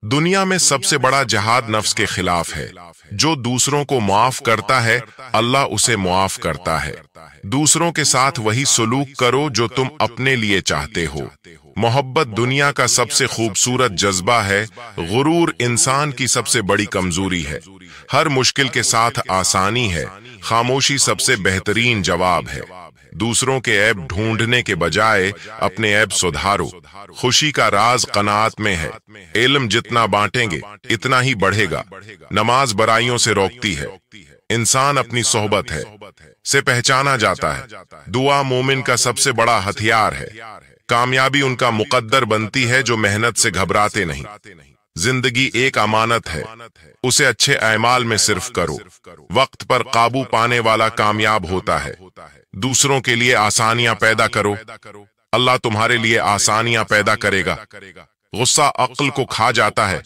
दुनिया में सबसे बड़ा जहाद नफ्स के खिलाफ है। जो दूसरों को मुआफ करता है, अल्लाह उसे मुआफ करता है। दूसरों के साथ वही सलूक करो जो तुम अपने लिए चाहते हो। मोहब्बत दुनिया का सबसे खूबसूरत जज्बा है। गुरूर इंसान की सबसे बड़ी कमजोरी है। हर मुश्किल के साथ आसानी है। खामोशी सबसे बेहतरीन जवाब है। दूसरों के ऐब ढूंढने के बजाय अपने ऐब सुधारो। खुशी का राज कनात में है। इल्म जितना बांटेंगे इतना ही बढ़ेगा। नमाज बुराइयों से रोकती है। इंसान अपनी सोहबत है से पहचाना जाता है। दुआ मोमिन का सबसे बड़ा हथियार है। कामयाबी उनका मुकद्दर बनती है जो मेहनत से घबराते नहीं। जिंदगी एक अमानत है, उसे अच्छे अमाल में सिर्फ करो। वक्त पर काबू पाने वाला कामयाब होता है। दूसरों के लिए आसानियां पैदा करो, अल्लाह तुम्हारे लिए आसानियां पैदा करेगा। गुस्सा अक्ल को खा जाता है,